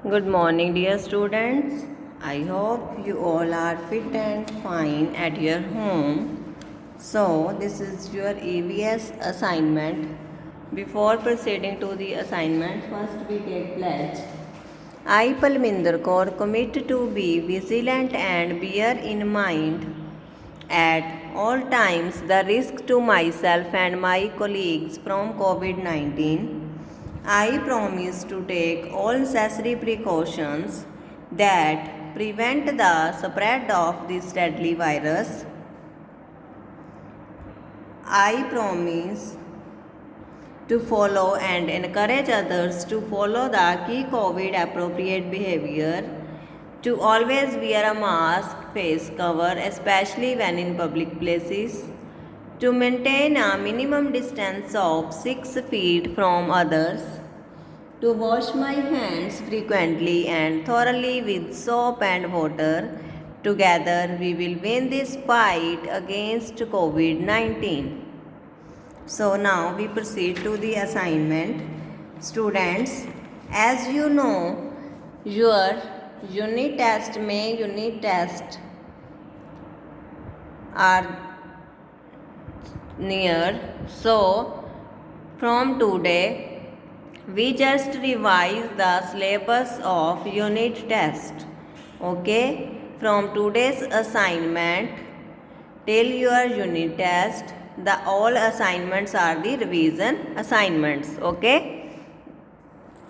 Good morning, dear students. I hope you all are fit and fine at your home. So, this is your EVS assignment. Before proceeding to the assignment, first we take pledge. I, Palminder Kaur, commit to be vigilant and bear in mind at all times the risk to myself and my colleagues from COVID-19. I promise to take all necessary precautions that prevent the spread of this deadly virus. I promise to follow and encourage others to follow the key COVID appropriate behavior, to always wear a mask, face cover, especially when in public places, to maintain a minimum distance of 6 feet from others, to wash my hands frequently and thoroughly with soap and water. Together we will win this fight against COVID-19. So now we proceed to the assignment. Students, as you know, your unit test are near. So from today, we just revise the syllabus of unit test. Okay? From today's assignment till your unit test, the all assignments are the revision assignments. Okay?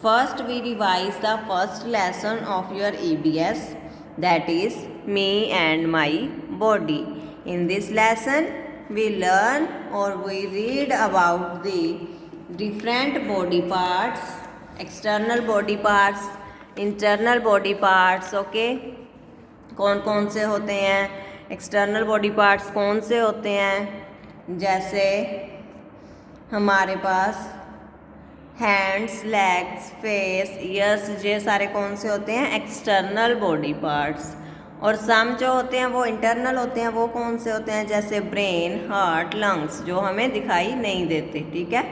First we revise the first lesson of your EBS, that is me and my body. In this lesson we learn or we read about the different body parts, external body parts, internal body parts. Okay, कौन कौन से होते हैं, external body parts कौन से होते हैं, जैसे हमारे पास हैंड्स, लेग्स, फेस, ईयर्स, ये सारे कौन से होते हैं, एक्सटर्नल बॉडी पार्ट्स। और सम जो होते हैं वो इंटरनल होते हैं, वो कौन से होते हैं, जैसे ब्रेन, हार्ट, लंग्स, जो हमें दिखाई नहीं देते। ठीक है,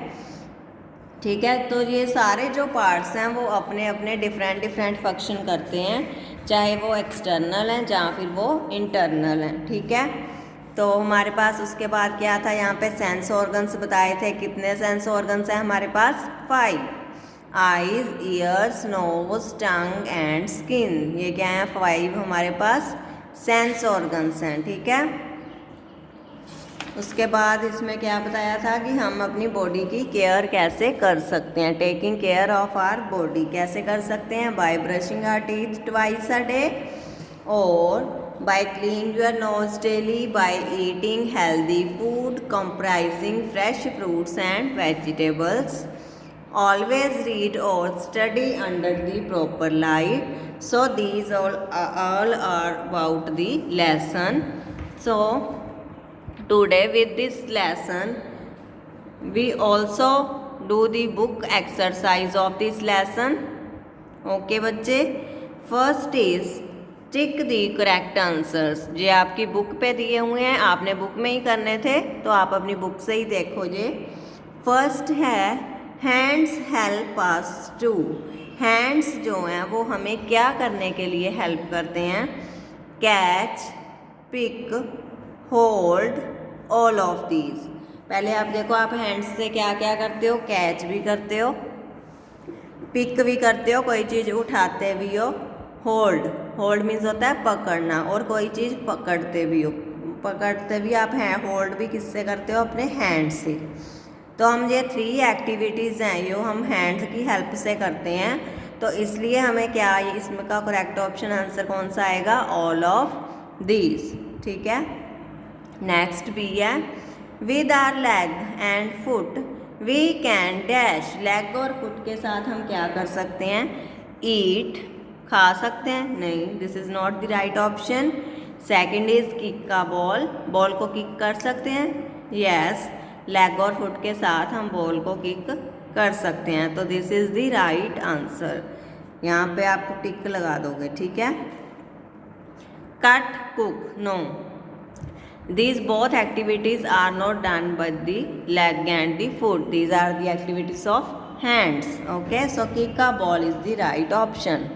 ठीक है। तो ये सारे जो पार्ट्स हैं वो अपने अपने डिफरेंट फंक्शन करते हैं, चाहे वो एक्सटर्नल हैं या फिर वो इंटरनल हैं। ठीक है, तो हमारे पास उसके बाद क्या था, यहाँ पे सेंस ऑर्गन्स बताए थे। कितने सेंस ऑर्गन्स हैं हमारे पास, 5। Eyes, ears, nose, tongue and skin, ये क्या है, 5 हमारे पास सेंस ऑर्गन्स हैं। ठीक है, उसके बाद इसमें क्या बताया था कि हम अपनी बॉडी की केयर कैसे कर सकते हैं, taking care of our body कैसे कर सकते हैं, by brushing our teeth twice a day, और by clean your nose daily, by eating healthy food comprising fresh fruits and vegetables, always read और study under the proper light. So these all are about the lesson. So today with this lesson we also do the book exercise of this lesson. Okay बच्चे, first is tick the correct answers. ये आपकी book पे दिए हुए हैं, आपने book में ही करने थे, तो आप अपनी बुक से ही देखो। ये फर्स्ट है, hands help us to. Hands जो हैं वो हमें क्या करने के लिए हेल्प करते हैं, catch, pick, hold, all of these. पहले आप देखो, आप हैंड्स से क्या क्या करते हो, कैच भी करते हो, पिक भी करते हो, कोई चीज़ उठाते भी हो, होल्ड मीन्स होता है पकड़ना, और कोई चीज़ पकड़ते भी हो, पकड़ते भी आप हैं, होल्ड भी किससे करते हो, अपने हैंड से। तो हम ये 3 एक्टिविटीज़ हैं ये हम हैंड्स की हेल्प से करते हैं, तो इसलिए हमें क्या, इसमें का करेक्ट ऑप्शन आंसर कौन सा आएगा, ऑल ऑफ दीज। ठीक है, नेक्स्ट भी है, with our leg and foot we can dash. Leg और फुट के साथ हम क्या कर सकते हैं, ईट, खा सकते हैं, नहीं, this is not the right option. Second is kick का बॉल को किक कर सकते हैं, यस, लेग और फुट के साथ हम बॉल को किक कर सकते हैं, तो this is the right answer. यहाँ पे आप टिक लगा दोगे। ठीक है, cut, cook, no, these both activities are not done by the leg and the foot, these are the activities of hands. Okay, so kick a ball is the right option.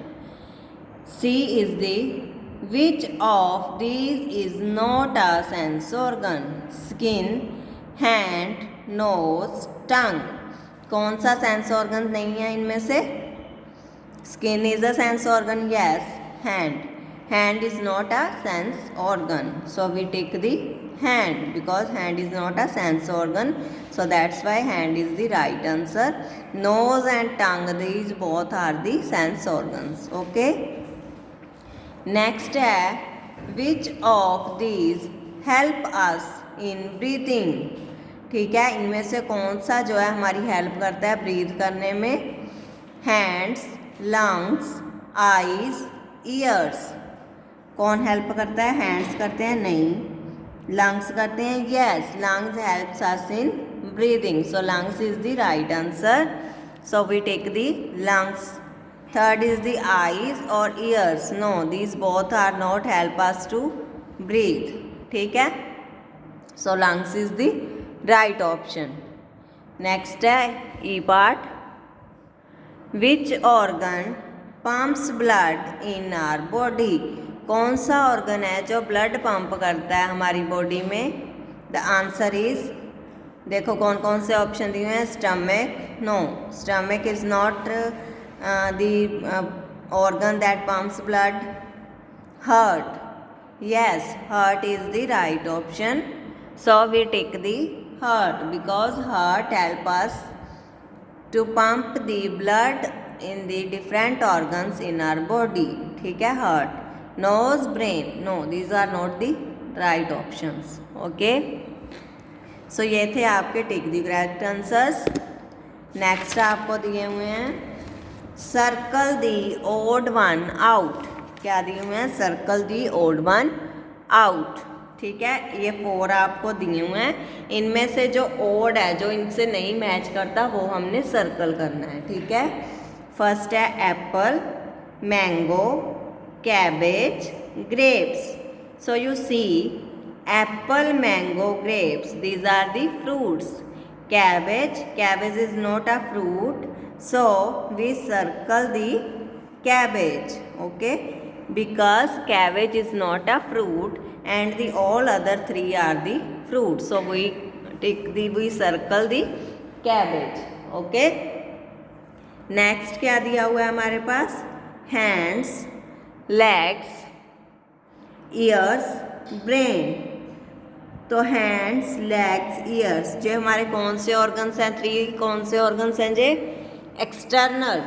C is the which of these is not a sense organ? Skin, hand, nose, tongue. कौन सा sense organ नहीं है इनमें से? Skin is a sense organ, yes. Hand is not a sense organ, so we take the hand because hand is not a sense organ, so that's why hand is the right answer. Nose and tongue, these both are the sense organs. Okay, next है which of these help us in breathing? ठीक है, इनमें से कौन सा जो है हमारी हेल्प करता है ब्रीथ करने में? Hands, lungs, eyes, ears. कौन हेल्प करता है? हैंड्स करते हैं? नहीं. लंग्स करते हैं? Yes, lungs helps us in breathing, so lungs is the right answer, so we take the lungs. Third is the eyes और ears. No, these both are not help us to breathe. ठीक है, so lungs is the right option. Next है E part. Which organ pumps blood in our body? कौन सा organ है जो blood pump करता है हमारी बॉडी में? द आंसर इज, देखो कौन कौन से ऑप्शन दिए हैं. Stomach, no, stomach is not the organ that pumps blood. Heart, yes, heart is the right option, so we take the heart because heart help us to pump the blood in the different organs in our body. ठीक है, heart. Nose, brain, no, these are not the right options. Okay, so ये थे आपके tick the correct answers. Next आपको दिए हुए हैं circle दी odd one out. क्या दिए हुए हैं? सर्कल दी ओड वन आउट. ठीक है, ये 4 आपको दिए हुए हैं. इनमें से जो ओड है, जो इनसे नहीं मैच करता, वो हमने सर्कल करना है. ठीक है, फर्स्ट है apple, mango, cabbage, grapes. So you see apple, mango, grapes, these are the fruits. Cabbage is not a fruit, so we circle the cabbage. Okay, because cabbage is not a fruit and the all other 3 are the fruits, so we circle the cabbage. Okay, next क्या दिया हुआ है हमारे पास? hands, legs, ears, brain. तो hands, legs, years, जो हमारे कौन से ऑर्गन्स हैं? 3 कौन से ऑर्गन्स हैं जे? एक्सटर्नल.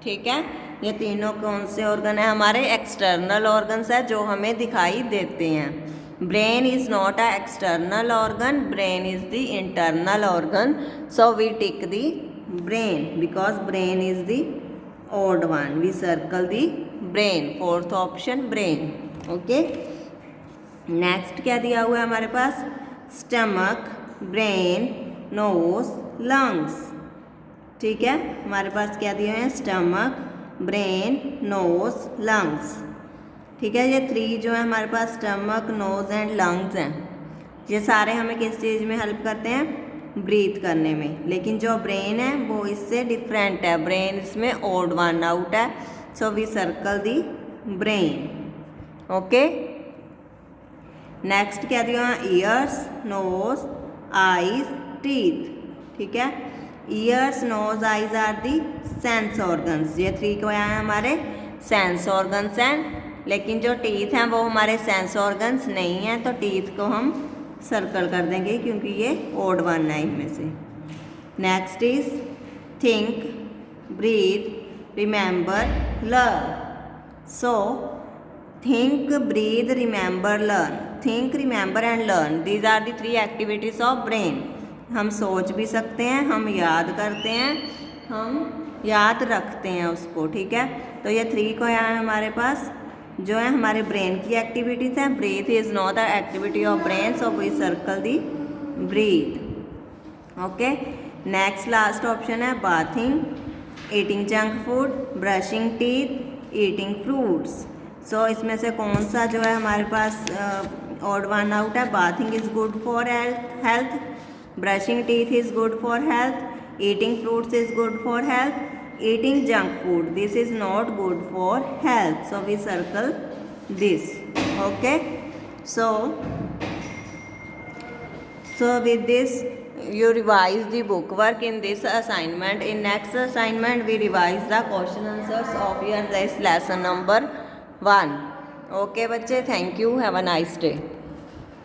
ठीक है, ये तीनों कौन से ऑर्गन है? हमारे एक्सटर्नल ऑर्गन्स है जो हमें दिखाई देते हैं. Brain is not a external organ, brain is the internal organ, so we tick the brain because brain is the odd one. We circle the brain. Fourth option brain. Okay, next क्या दिया हुआ है हमारे पास? Stomach, brain, nose, lungs. ठीक है, हमारे पास क्या दिए हैं? Stomach, brain, nose, lungs. ठीक है, ये 3 जो है हमारे पास स्टमक, नोज एंड लंग्स हैं. ये सारे हमें किस चीज़ में हेल्प करते हैं? ब्रीथ करने में. लेकिन जो ब्रेन है वो इससे डिफरेंट है. ब्रेन इसमें ओड वन आउट है, so we circle the brain. Okay, next क्या दिया? Ears, nose, eyes, teeth. ठीक है, ears, nose, eyes are the sense organs. ये 3 क्या है? हमारे सेंस ऑर्गन्स हैं. लेकिन जो टीथ हैं वो हमारे सेंस ऑर्गन्स नहीं हैं, तो टीथ को हम सर्कल कर देंगे क्योंकि ये ओड वन है इनमें से. Next is think, breathe, remember, learn. So think, breathe, remember, learn. Think, remember and learn, these are the 3 activities of brain. हम सोच भी सकते हैं, हम याद करते हैं, हम याद रखते हैं उसको. ठीक है, तो ये 3 को यहाँ है हमारे पास जो है हमारे ब्रेन की एक्टिविटीज़ हैं. Breath is not the activity of brain, so we circle the breath. Okay, next last option है bathing, eating junk food, brushing teeth, eating fruits. So इसमें से कौन सा जो है हमारे पास ऑड वन आउट है? Bathing is good for health, brushing teeth is good for health, eating fruits is good for health, eating junk food. This is not good for health. So we circle this. Okay. So with this you revise the book work in this assignment. In next assignment we revise the question answers of your this lesson number 1. Okay बच्चे, thank you, have a nice day.